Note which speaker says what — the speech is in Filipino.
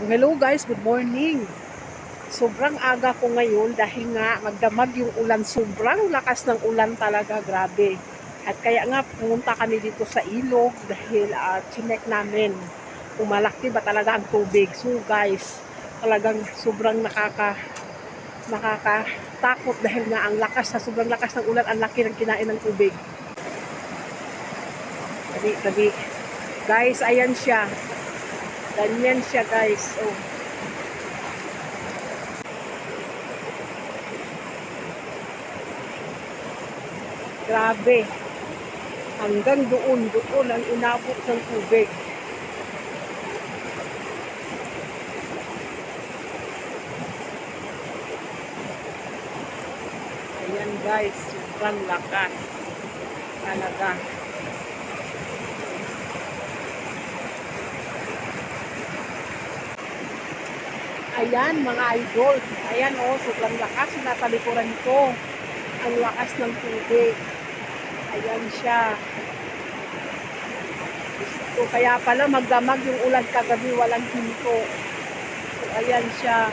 Speaker 1: Hello guys, good morning. Sobrang aga ko ngayon dahil nga magdamag yung ulan. Sobrang lakas ng ulan talaga, grabe. At kaya nga pumunta kami dito sa ilog dahil chinek namin kung malaki ba talaga ang tubig. So guys, talagang sobrang nakakatakot dahil nga ang lakas, sa sobrang lakas ng ulan, ang laki ng kinain ng tubig. Tabi. Guys, ayan siya. Ganyan siya guys. Oh. Grabe. Hanggang doon ang inabot ng tubig. Ayan guys, sobrang lakas. Talaga. Ayan mga idol. Ayan oh, sobrang lakas. Nasa likuran ko. Ang lakas ng tubig. Ayan siya. So, kaya pala magdamag yung ulan kagabi, walang hinto. So, ayan siya.